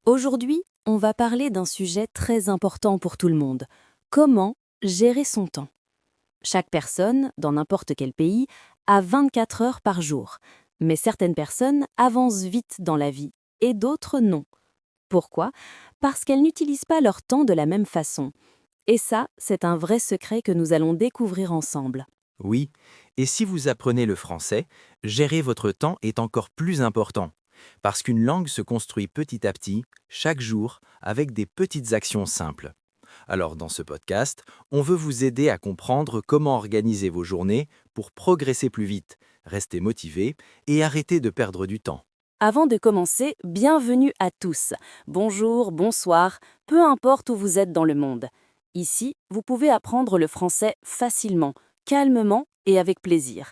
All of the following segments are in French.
Aujourd'hui, on va parler d'un sujet très important pour tout le monde. Comment gérer son temps? Chaque personne, dans n'importe quel pays, a 24 heures par jour. Mais certaines personnes avancent vite dans la vie et d'autres non. Pourquoi? Parce qu'elles n'utilisent pas leur temps de la même façon. Et ça, c'est un vrai secret que nous allons découvrir ensemble. Oui, et si vous apprenez le français, gérer votre temps est encore plus important, parce qu'une langue se construit petit à petit, chaque jour, avec des petites actions simples. Alors dans ce podcast, on veut vous aider à comprendre comment organiser vos journées pour progresser plus vite, rester motivé et arrêter de perdre du temps. Avant de commencer, bienvenue à tous. Bonjour, bonsoir, peu importe où vous êtes dans le monde. Ici, vous pouvez apprendre le français facilement, calmement et avec plaisir.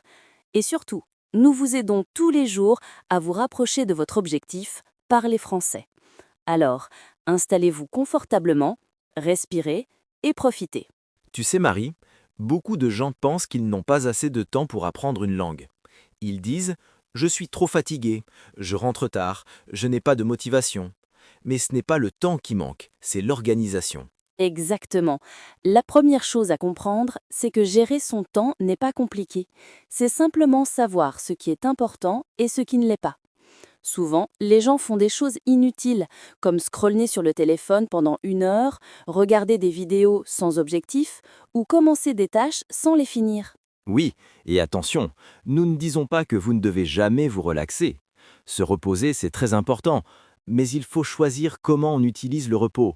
Et surtout, nous vous aidons tous les jours à vous rapprocher de votre objectif, parler français. Alors, installez-vous confortablement, respirez et profitez. Tu sais Marie, beaucoup de gens pensent qu'ils n'ont pas assez de temps pour apprendre une langue. Ils disent « je suis trop fatigué, je rentre tard, je n'ai pas de motivation ». Mais ce n'est pas le temps qui manque, c'est l'organisation. Exactement. La première chose à comprendre, c'est que gérer son temps n'est pas compliqué. C'est simplement savoir ce qui est important et ce qui ne l'est pas. Souvent, les gens font des choses inutiles, comme scroller sur le téléphone pendant 1 heure, regarder des vidéos sans objectif ou commencer des tâches sans les finir. Oui, et attention, nous ne disons pas que vous ne devez jamais vous relaxer. Se reposer, c'est très important, mais il faut choisir comment on utilise le repos.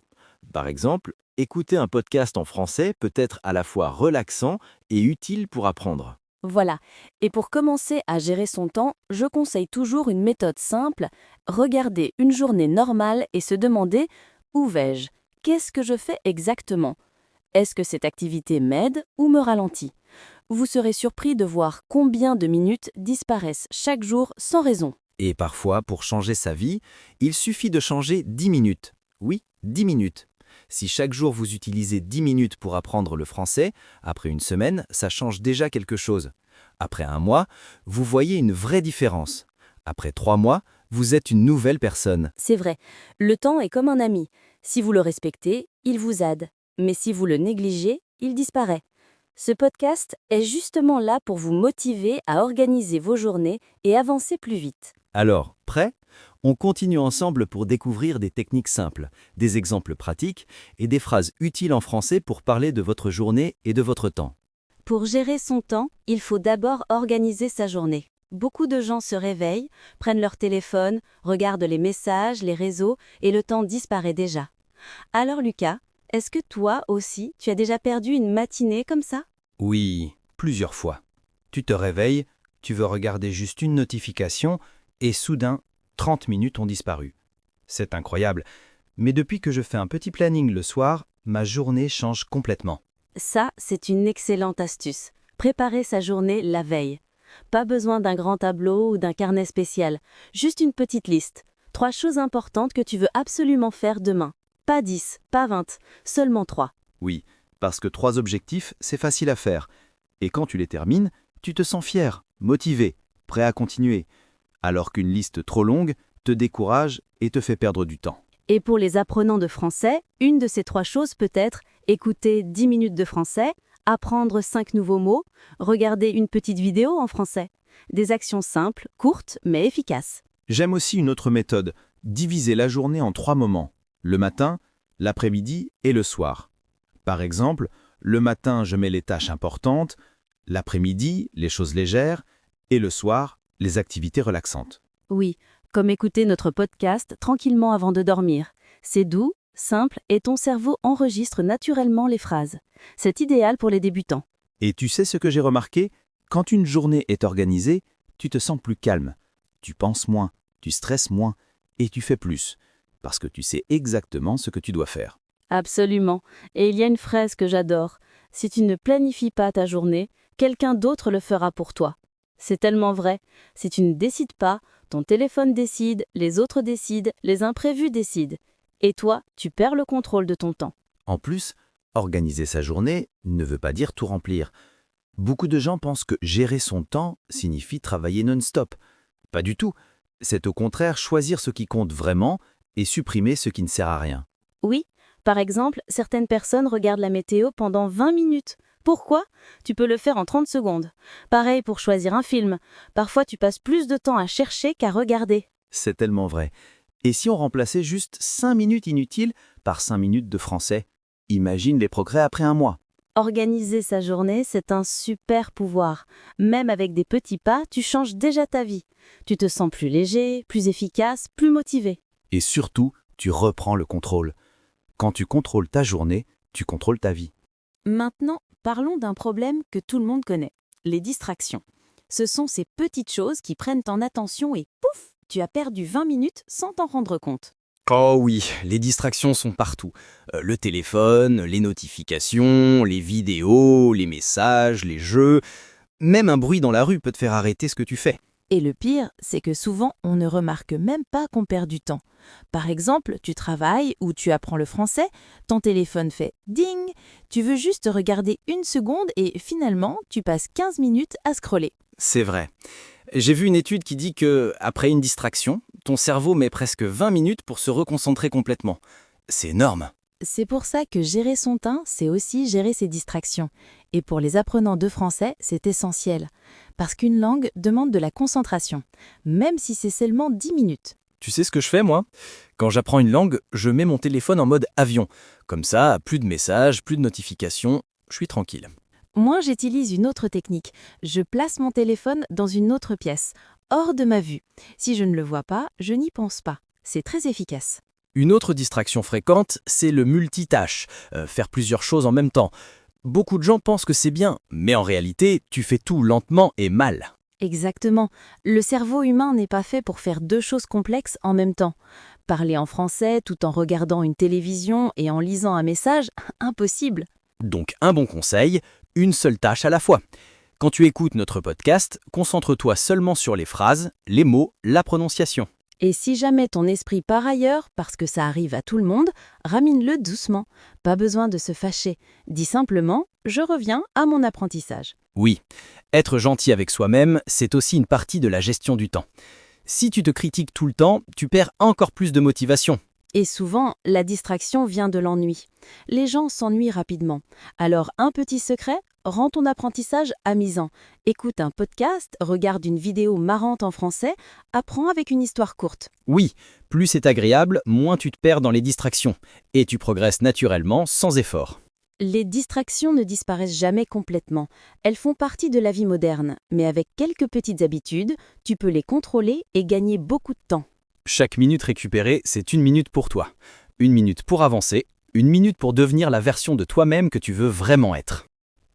Par exemple, écouter un podcast en français peut être à la fois relaxant et utile pour apprendre. Voilà. Et pour commencer à gérer son temps, je conseille toujours une méthode simple, regarder une journée normale et se demander où vais-je? Qu'est-ce que je fais exactement? Est-ce que cette activité m'aide ou me ralentit? Vous serez surpris de voir combien de minutes disparaissent chaque jour sans raison. Et parfois, pour changer sa vie, il suffit de changer 10 minutes. Oui, 10 minutes. Si chaque jour vous utilisez 10 minutes pour apprendre le français, après une semaine, ça change déjà quelque chose. Après un mois, vous voyez une vraie différence. Après 3 mois, vous êtes une nouvelle personne. C'est vrai, le temps est comme un ami. Si vous le respectez, il vous aide. Mais si vous le négligez, il disparaît. Ce podcast est justement là pour vous motiver à organiser vos journées et avancer plus vite. Alors, prêt? On continue ensemble pour découvrir des techniques simples, des exemples pratiques et des phrases utiles en français pour parler de votre journée et de votre temps. Pour gérer son temps, il faut d'abord organiser sa journée. Beaucoup de gens se réveillent, prennent leur téléphone, regardent les messages, les réseaux, et le temps disparaît déjà. Alors Lucas, est-ce que toi aussi, tu as déjà perdu une matinée comme ça? Oui, plusieurs fois. Tu te réveilles, tu veux regarder juste une notification et soudain, 30 minutes ont disparu. C'est incroyable, mais depuis que je fais un petit planning le soir, ma journée change complètement. Ça, c'est une excellente astuce. Préparer sa journée la veille. Pas besoin d'un grand tableau ou d'un carnet spécial, juste une petite liste. 3 choses importantes que tu veux absolument faire demain. Pas 10, pas 20, seulement 3. Oui, parce que 3 objectifs, c'est facile à faire. Et quand tu les termines, tu te sens fier, motivé, prêt à continuer. Alors qu'une liste trop longue te décourage et te fait perdre du temps. Et pour les apprenants de français, une de ces 3 choses peut être écouter 10 minutes de français, apprendre 5 nouveaux mots, regarder une petite vidéo en français. Des actions simples, courtes, mais efficaces. J'aime aussi une autre méthode, diviser la journée en 3 moments. Le matin, l'après-midi et le soir. Par exemple, le matin, je mets les tâches importantes, l'après-midi, les choses légères, et le soir, les activités relaxantes. Oui, comme écouter notre podcast tranquillement avant de dormir. C'est doux, simple et ton cerveau enregistre naturellement les phrases. C'est idéal pour les débutants. Et tu sais ce que j'ai remarqué? Quand une journée est organisée, tu te sens plus calme. Tu penses moins, tu stresses moins, et tu fais plus. Parce que tu sais exactement ce que tu dois faire. Absolument. Et il y a une phrase que j'adore. Si tu ne planifies pas ta journée, quelqu'un d'autre le fera pour toi. C'est tellement vrai. Si tu ne décides pas, ton téléphone décide, les autres décident, les imprévus décident. Et toi, tu perds le contrôle de ton temps. En plus, organiser sa journée ne veut pas dire tout remplir. Beaucoup de gens pensent que gérer son temps signifie travailler non-stop. Pas du tout. C'est au contraire choisir ce qui compte vraiment et supprimer ce qui ne sert à rien. Oui, par exemple, certaines personnes regardent la météo pendant 20 minutes. Pourquoi? Tu peux le faire en 30 secondes. Pareil pour choisir un film. Parfois, tu passes plus de temps à chercher qu'à regarder. C'est tellement vrai. Et si on remplaçait juste 5 minutes inutiles par 5 minutes de français? Imagine les progrès après un mois. Organiser sa journée, c'est un super pouvoir. Même avec des petits pas, tu changes déjà ta vie. Tu te sens plus léger, plus efficace, plus motivé. Et surtout, tu reprends le contrôle. Quand tu contrôles ta journée, tu contrôles ta vie. Maintenant, parlons d'un problème que tout le monde connaît, les distractions. Ce sont ces petites choses qui prennent ton attention et pouf, tu as perdu 20 minutes sans t'en rendre compte. Oh oui, les distractions sont partout. Le téléphone, les notifications, les vidéos, les messages, les jeux. Même un bruit dans la rue peut te faire arrêter ce que tu fais. Et le pire, c'est que souvent, on ne remarque même pas qu'on perd du temps. Par exemple, tu travailles ou tu apprends le français, ton téléphone fait « ding », tu veux juste regarder une seconde et finalement, tu passes 15 minutes à scroller. C'est vrai. J'ai vu une étude qui dit que, après une distraction, ton cerveau met presque 20 minutes pour se reconcentrer complètement. C'est énorme. C'est pour ça que gérer son temps, c'est aussi gérer ses distractions. Et pour les apprenants de français, c'est essentiel. Parce qu'une langue demande de la concentration, même si c'est seulement 10 minutes. Tu sais ce que je fais, moi? Quand j'apprends une langue, je mets mon téléphone en mode avion. Comme ça, plus de messages, plus de notifications, je suis tranquille. Moi, j'utilise une autre technique. Je place mon téléphone dans une autre pièce, hors de ma vue. Si je ne le vois pas, je n'y pense pas. C'est très efficace. Une autre distraction fréquente, c'est le multitâche, faire plusieurs choses en même temps. Beaucoup de gens pensent que c'est bien, mais en réalité, tu fais tout lentement et mal. Exactement. Le cerveau humain n'est pas fait pour faire deux choses complexes en même temps. Parler en français tout en regardant une télévision et en lisant un message, impossible. Donc un bon conseil, une seule tâche à la fois. Quand tu écoutes notre podcast, concentre-toi seulement sur les phrases, les mots, la prononciation. Et si jamais ton esprit part ailleurs, parce que ça arrive à tout le monde, ramène-le doucement. Pas besoin de se fâcher. Dis simplement « je reviens à mon apprentissage ». Oui, être gentil avec soi-même, c'est aussi une partie de la gestion du temps. Si tu te critiques tout le temps, tu perds encore plus de motivation. Et souvent, la distraction vient de l'ennui. Les gens s'ennuient rapidement. Alors, un petit secret, rends ton apprentissage amusant. Écoute un podcast, regarde une vidéo marrante en français, apprends avec une histoire courte. Oui, plus c'est agréable, moins tu te perds dans les distractions. Et tu progresses naturellement, sans effort. Les distractions ne disparaissent jamais complètement. Elles font partie de la vie moderne. Mais avec quelques petites habitudes, tu peux les contrôler et gagner beaucoup de temps. Chaque minute récupérée, c'est 1 minute pour toi. 1 minute pour avancer, 1 minute pour devenir la version de toi-même que tu veux vraiment être.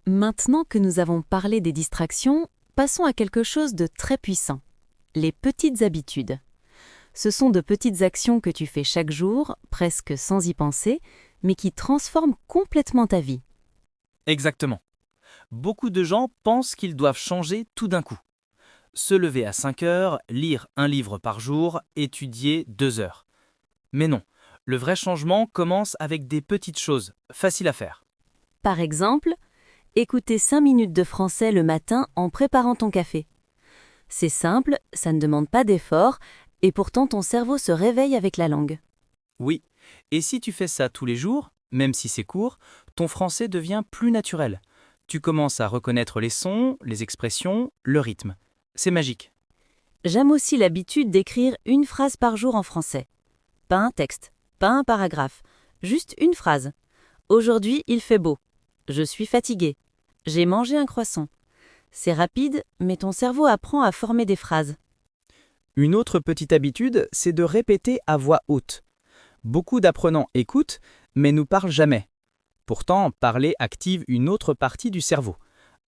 Maintenant que nous avons parlé des distractions, passons à quelque chose de très puissant. Les petites habitudes. Ce sont de petites actions que tu fais chaque jour, presque sans y penser, mais qui transforment complètement ta vie. Exactement. Beaucoup de gens pensent qu'ils doivent changer tout d'un coup. Se lever à 5 heures, lire un livre par jour, étudier 2 heures. Mais non, le vrai changement commence avec des petites choses, faciles à faire. Par exemple, écouter 5 minutes de français le matin en préparant ton café. C'est simple, ça ne demande pas d'effort, et pourtant ton cerveau se réveille avec la langue. Oui, et si tu fais ça tous les jours, même si c'est court, ton français devient plus naturel. Tu commences à reconnaître les sons, les expressions, le rythme. C'est magique. J'aime aussi l'habitude d'écrire une phrase par jour en français. Pas un texte, pas un paragraphe, juste une phrase. Aujourd'hui, il fait beau. Je suis fatigué. J'ai mangé un croissant. C'est rapide, mais ton cerveau apprend à former des phrases. Une autre petite habitude, c'est de répéter à voix haute. Beaucoup d'apprenants écoutent, mais ne parlent jamais. Pourtant, parler active une autre partie du cerveau.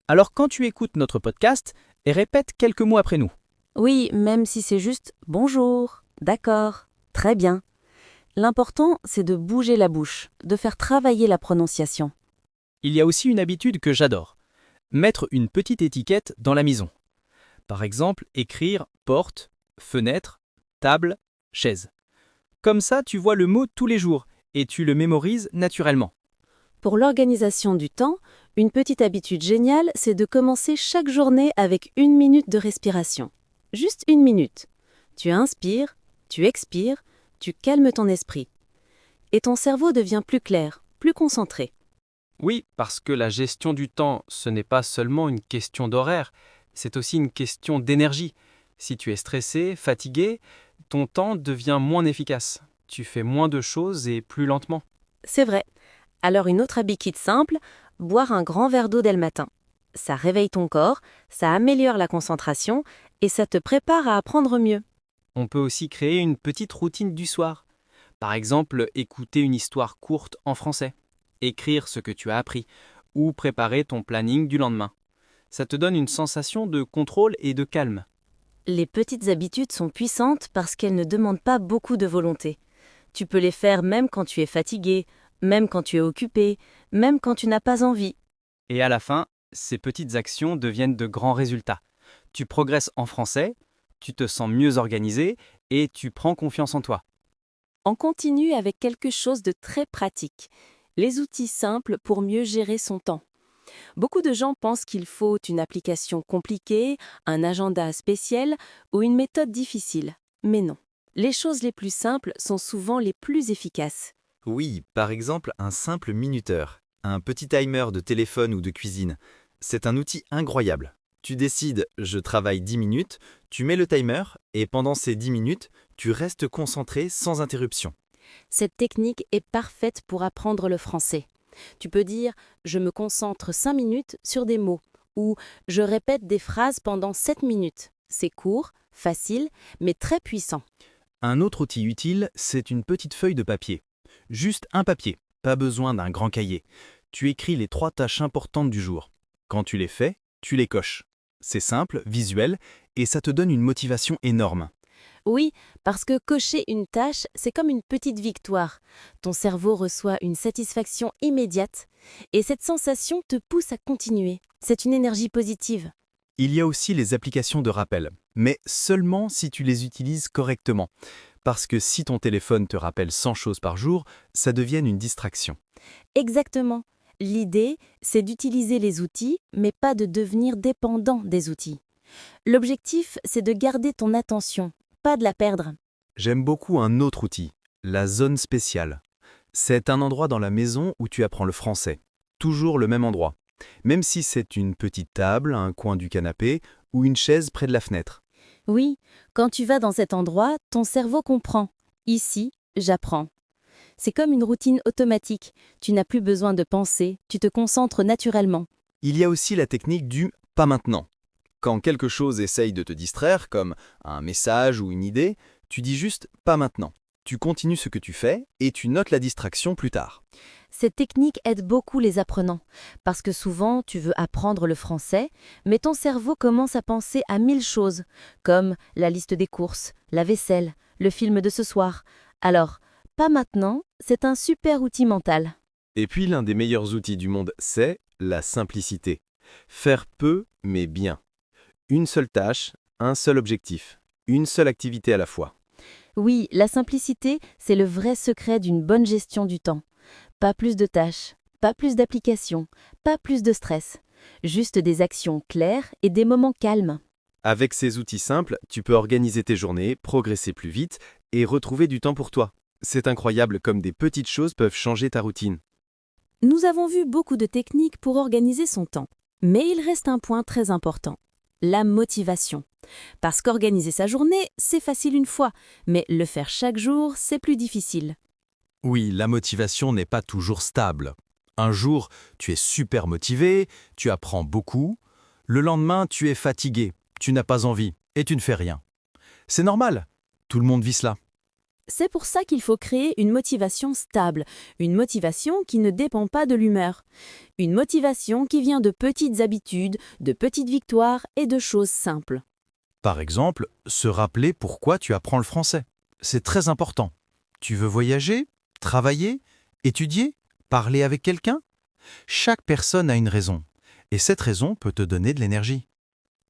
Alors quand tu écoutes notre podcast, répète quelques mots après nous. Oui, même si c'est juste « bonjour »,« d'accord »,« très bien ». L'important, c'est de bouger la bouche, de faire travailler la prononciation. Il y a aussi une habitude que j'adore. Mettre une petite étiquette dans la maison. Par exemple, écrire porte, fenêtre, table, chaise. Comme ça, tu vois le mot tous les jours et tu le mémorises naturellement. Pour l'organisation du temps, une petite habitude géniale, c'est de commencer chaque journée avec 1 minute de respiration. Juste 1 minute. Tu inspires, tu expires, tu calmes ton esprit. Et ton cerveau devient plus clair, plus concentré. Oui, parce que la gestion du temps, ce n'est pas seulement une question d'horaire, c'est aussi une question d'énergie. Si tu es stressé, fatigué, ton temps devient moins efficace. Tu fais moins de choses et plus lentement. C'est vrai. Alors une autre habitude simple, boire un grand verre d'eau dès le matin. Ça réveille ton corps, ça améliore la concentration et ça te prépare à apprendre mieux. On peut aussi créer une petite routine du soir. Par exemple, écouter une histoire courte en français, écrire ce que tu as appris, ou préparer ton planning du lendemain. Ça te donne une sensation de contrôle et de calme. Les petites habitudes sont puissantes parce qu'elles ne demandent pas beaucoup de volonté. Tu peux les faire même quand tu es fatigué, même quand tu es occupé, même quand tu n'as pas envie. Et à la fin, ces petites actions deviennent de grands résultats. Tu progresses en français, tu te sens mieux organisé et tu prends confiance en toi. On continue avec quelque chose de très pratique, les outils simples pour mieux gérer son temps. Beaucoup de gens pensent qu'il faut une application compliquée, un agenda spécial ou une méthode difficile. Mais non, les choses les plus simples sont souvent les plus efficaces. Oui, par exemple, un simple minuteur, un petit timer de téléphone ou de cuisine. C'est un outil incroyable. Tu décides, je travaille 10 minutes, tu mets le timer et pendant ces 10 minutes, tu restes concentré sans interruption. Cette technique est parfaite pour apprendre le français. Tu peux dire « je me concentre 5 minutes sur des mots » ou « je répète des phrases pendant 7 minutes ». C'est court, facile, mais très puissant. Un autre outil utile, c'est une petite feuille de papier. Juste un papier, pas besoin d'un grand cahier. Tu écris les 3 tâches importantes du jour. Quand tu les fais, tu les coches. C'est simple, visuel, et ça te donne une motivation énorme. Oui, parce que cocher une tâche, c'est comme une petite victoire. Ton cerveau reçoit une satisfaction immédiate et cette sensation te pousse à continuer. C'est une énergie positive. Il y a aussi les applications de rappel, mais seulement si tu les utilises correctement. Parce que si ton téléphone te rappelle 100 choses par jour, ça devient une distraction. Exactement. L'idée, c'est d'utiliser les outils, mais pas de devenir dépendant des outils. L'objectif, c'est de garder ton attention, pas de la perdre. J'aime beaucoup un autre outil, la zone spéciale. C'est un endroit dans la maison où tu apprends le français. Toujours le même endroit. Même si c'est une petite table, un coin du canapé ou une chaise près de la fenêtre. Oui, quand tu vas dans cet endroit, ton cerveau comprend. Ici, j'apprends. C'est comme une routine automatique. Tu n'as plus besoin de penser, tu te concentres naturellement. Il y a aussi la technique du « pas maintenant ». Quand quelque chose essaye de te distraire, comme un message ou une idée, tu dis juste « pas maintenant ». Tu continues ce que tu fais et tu notes la distraction plus tard. Cette technique aide beaucoup les apprenants, parce que souvent tu veux apprendre le français, mais ton cerveau commence à penser à 1000 choses, comme la liste des courses, la vaisselle, le film de ce soir. Alors, pas maintenant, c'est un super outil mental. Et puis l'un des meilleurs outils du monde, c'est la simplicité. Faire peu, mais bien. Une seule tâche, un seul objectif, une seule activité à la fois. Oui, la simplicité, c'est le vrai secret d'une bonne gestion du temps. Pas plus de tâches, pas plus d'applications, pas plus de stress. Juste des actions claires et des moments calmes. Avec ces outils simples, tu peux organiser tes journées, progresser plus vite et retrouver du temps pour toi. C'est incroyable comme des petites choses peuvent changer ta routine. Nous avons vu beaucoup de techniques pour organiser son temps. Mais il reste un point très important, la motivation. Parce qu'organiser sa journée, c'est facile une fois, mais le faire chaque jour, c'est plus difficile. Oui, la motivation n'est pas toujours stable. Un jour, tu es super motivé, tu apprends beaucoup. Le lendemain, tu es fatigué, tu n'as pas envie et tu ne fais rien. C'est normal, tout le monde vit cela. C'est pour ça qu'il faut créer une motivation stable, une motivation qui ne dépend pas de l'humeur. Une motivation qui vient de petites habitudes, de petites victoires et de choses simples. Par exemple, se rappeler pourquoi tu apprends le français. C'est très important. Tu veux voyager, travailler, étudier, parler avec quelqu'un? Chaque personne a une raison, et cette raison peut te donner de l'énergie.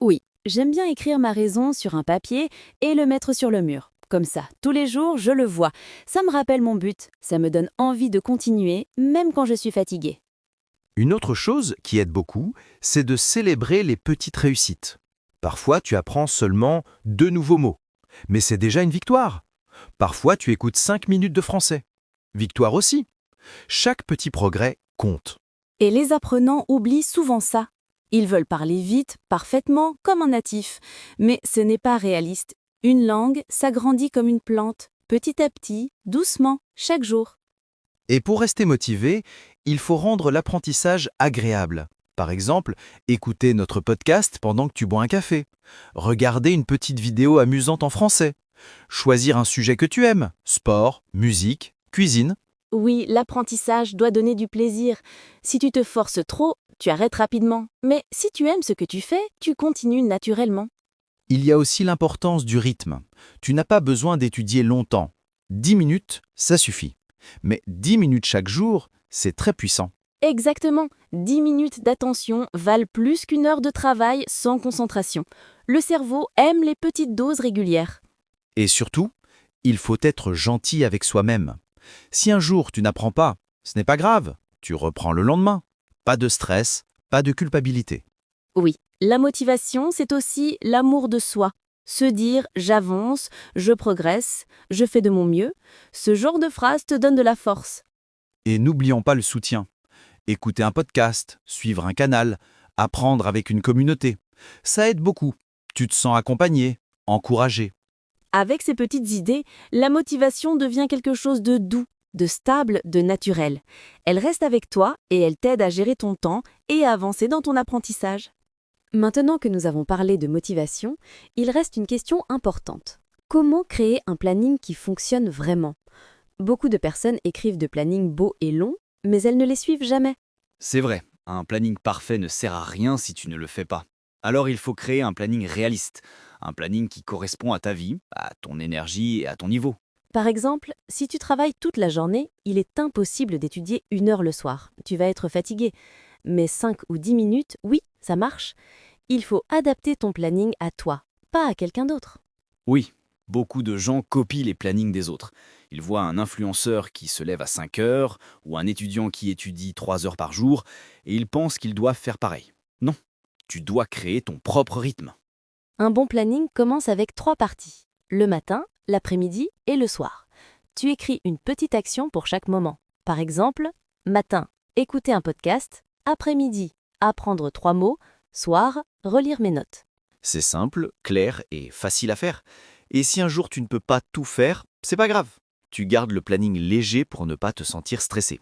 Oui, j'aime bien écrire ma raison sur un papier et le mettre sur le mur. Comme ça, tous les jours, je le vois. Ça me rappelle mon but, ça me donne envie de continuer, même quand je suis fatiguée. Une autre chose qui aide beaucoup, c'est de célébrer les petites réussites. Parfois, tu apprends seulement 2 nouveaux mots, mais c'est déjà une victoire. Parfois, tu écoutes 5 minutes de français. Victoire aussi. Chaque petit progrès compte. Et les apprenants oublient souvent ça. Ils veulent parler vite, parfaitement, comme un natif. Mais ce n'est pas réaliste. Une langue s'agrandit comme une plante, petit à petit, doucement, chaque jour. Et pour rester motivé, il faut rendre l'apprentissage agréable. Par exemple, écouter notre podcast pendant que tu bois un café. Regarder une petite vidéo amusante en français. Choisir un sujet que tu aimes. Sport, musique, cuisine. Oui, l'apprentissage doit donner du plaisir. Si tu te forces trop, tu arrêtes rapidement. Mais si tu aimes ce que tu fais, tu continues naturellement. Il y a aussi l'importance du rythme. Tu n'as pas besoin d'étudier longtemps. 10 minutes, ça suffit. Mais 10 minutes chaque jour, c'est très puissant. Exactement. 10 minutes d'attention valent plus qu'une heure de travail sans concentration. Le cerveau aime les petites doses régulières. Et surtout, il faut être gentil avec soi-même. Si un jour tu n'apprends pas, ce n'est pas grave, tu reprends le lendemain. Pas de stress, pas de culpabilité. Oui, la motivation, c'est aussi l'amour de soi. Se dire « j'avance, je progresse, je fais de mon mieux », ce genre de phrase te donne de la force. Et n'oublions pas le soutien. Écouter un podcast, suivre un canal, apprendre avec une communauté. Ça aide beaucoup. Tu te sens accompagné, encouragé. Avec ces petites idées, la motivation devient quelque chose de doux, de stable, de naturel. Elle reste avec toi et elle t'aide à gérer ton temps et à avancer dans ton apprentissage. Maintenant que nous avons parlé de motivation, il reste une question importante. Comment créer un planning qui fonctionne vraiment ? Beaucoup de personnes écrivent de plannings beaux et longs, mais elles ne les suivent jamais. C'est vrai, un planning parfait ne sert à rien si tu ne le fais pas. Alors il faut créer un planning réaliste, un planning qui correspond à ta vie, à ton énergie et à ton niveau. Par exemple, si tu travailles toute la journée, il est impossible d'étudier 1 heure le soir. Tu vas être fatigué. Mais 5 ou 10 minutes, oui, ça marche. Il faut adapter ton planning à toi, pas à quelqu'un d'autre. Oui, beaucoup de gens copient les plannings des autres. Ils voient un influenceur qui se lève à 5 heures ou un étudiant qui étudie 3 heures par jour et ils pensent qu'ils doivent faire pareil. Non, tu dois créer ton propre rythme. Un bon planning commence avec 3 parties. Le matin, l'après-midi et le soir. Tu écris une petite action pour chaque moment. Par exemple, matin, écouter un podcast. Après-midi, apprendre 3 mots. Soir, relire mes notes. C'est simple, clair et facile à faire. Et si un jour tu ne peux pas tout faire, c'est pas grave. Tu gardes le planning léger pour ne pas te sentir stressé.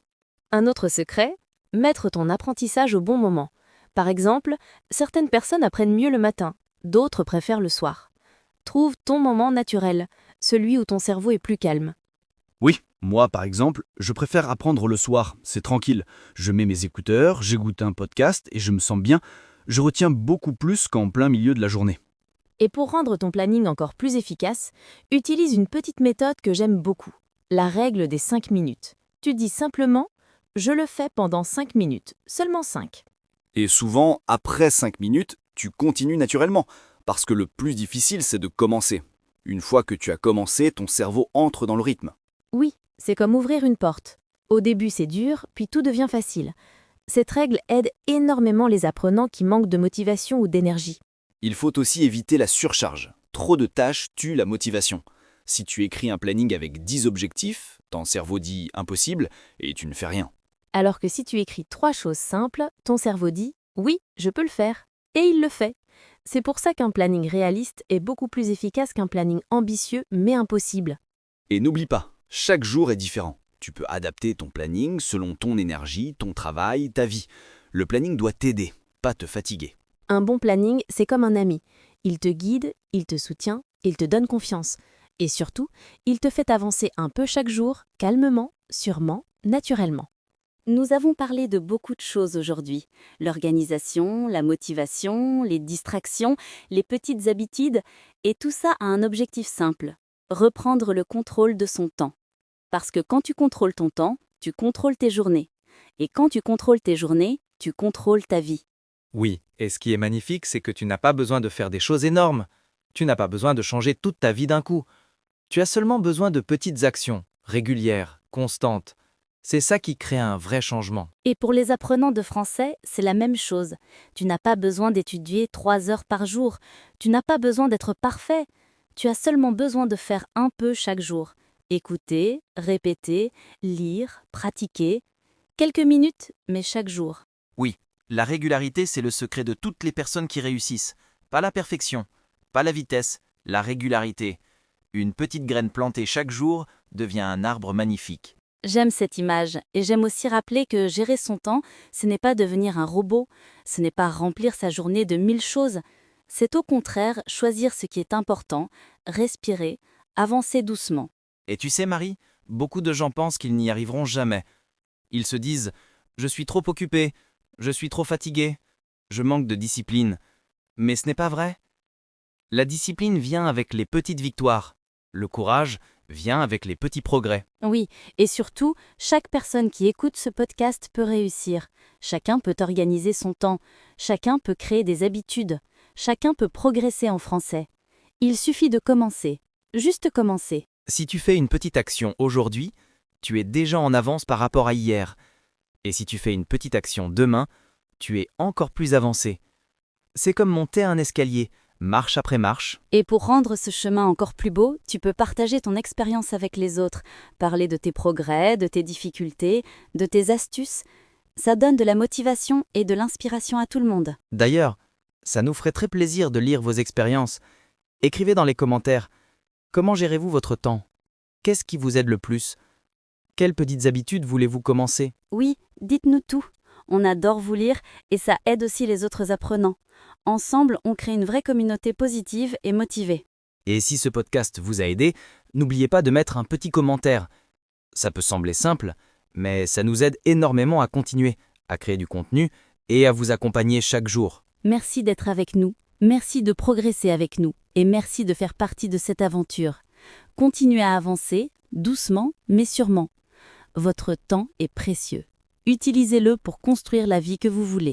Un autre secret, mettre ton apprentissage au bon moment. Par exemple, certaines personnes apprennent mieux le matin, d'autres préfèrent le soir. Trouve ton moment naturel, celui où ton cerveau est plus calme. Oui, moi par exemple, je préfère apprendre le soir, c'est tranquille. Je mets mes écouteurs, j'écoute un podcast et je me sens bien. Je retiens beaucoup plus qu'en plein milieu de la journée. Et pour rendre ton planning encore plus efficace, utilise une petite méthode que j'aime beaucoup, la règle des 5 minutes. Tu dis simplement « je le fais pendant 5 minutes, seulement 5 ». Et souvent, après 5 minutes, tu continues naturellement, parce que le plus difficile, c'est de commencer. Une fois que tu as commencé, ton cerveau entre dans le rythme. Oui, c'est comme ouvrir une porte. Au début c'est dur, puis tout devient facile. Cette règle aide énormément les apprenants qui manquent de motivation ou d'énergie. Il faut aussi éviter la surcharge. Trop de tâches tuent la motivation. Si tu écris un planning avec 10 objectifs, ton cerveau dit « impossible » et tu ne fais rien. Alors que si tu écris 3 choses simples, ton cerveau dit « oui, je peux le faire ». Et il le fait. C'est pour ça qu'un planning réaliste est beaucoup plus efficace qu'un planning ambitieux mais impossible. Et n'oublie pas, chaque jour est différent. Tu peux adapter ton planning selon ton énergie, ton travail, ta vie. Le planning doit t'aider, pas te fatiguer. Un bon planning, c'est comme un ami. Il te guide, il te soutient, il te donne confiance. Et surtout, il te fait avancer un peu chaque jour, calmement, sûrement, naturellement. Nous avons parlé de beaucoup de choses aujourd'hui. L'organisation, la motivation, les distractions, les petites habitudes, et tout ça a un objectif simple, reprendre le contrôle de son temps. Parce que quand tu contrôles ton temps, tu contrôles tes journées. Et quand tu contrôles tes journées, tu contrôles ta vie. Oui, et ce qui est magnifique, c'est que tu n'as pas besoin de faire des choses énormes. Tu n'as pas besoin de changer toute ta vie d'un coup. Tu as seulement besoin de petites actions, régulières, constantes. C'est ça qui crée un vrai changement. Et pour les apprenants de français, c'est la même chose. Tu n'as pas besoin d'étudier 3 heures par jour. Tu n'as pas besoin d'être parfait. Tu as seulement besoin de faire un peu chaque jour. Écouter, répéter, lire, pratiquer. Quelques minutes, mais chaque jour. Oui, la régularité, c'est le secret de toutes les personnes qui réussissent. Pas la perfection, pas la vitesse, la régularité. Une petite graine plantée chaque jour devient un arbre magnifique. J'aime cette image et j'aime aussi rappeler que gérer son temps, ce n'est pas devenir un robot, ce n'est pas remplir sa journée de 1000 choses. C'est au contraire choisir ce qui est important, respirer, avancer doucement. Et tu sais, Marie, beaucoup de gens pensent qu'ils n'y arriveront jamais. Ils se disent « Je suis trop occupé, je suis trop fatigué, je manque de discipline ». Mais ce n'est pas vrai. La discipline vient avec les petites victoires. Le courage vient avec les petits progrès. Oui, et surtout, chaque personne qui écoute ce podcast peut réussir. Chacun peut organiser son temps, chacun peut créer des habitudes, chacun peut progresser en français. Il suffit de commencer, juste commencer. Si tu fais une petite action aujourd'hui, tu es déjà en avance par rapport à hier. Et si tu fais une petite action demain, tu es encore plus avancé. C'est comme monter un escalier, marche après marche. Et pour rendre ce chemin encore plus beau, tu peux partager ton expérience avec les autres, parler de tes progrès, de tes difficultés, de tes astuces. Ça donne de la motivation et de l'inspiration à tout le monde. D'ailleurs, ça nous ferait très plaisir de lire vos expériences. Écrivez dans les commentaires. Comment gérez-vous votre temps? Qu'est-ce qui vous aide le plus? Quelles petites habitudes voulez-vous commencer? Oui, dites-nous tout. On adore vous lire et ça aide aussi les autres apprenants. Ensemble, on crée une vraie communauté positive et motivée. Et si ce podcast vous a aidé, n'oubliez pas de mettre un petit commentaire. Ça peut sembler simple, mais ça nous aide énormément à continuer, à créer du contenu et à vous accompagner chaque jour. Merci d'être avec nous, merci de progresser avec nous et merci de faire partie de cette aventure. Continuez à avancer, doucement mais sûrement. Votre temps est précieux. Utilisez-le pour construire la vie que vous voulez.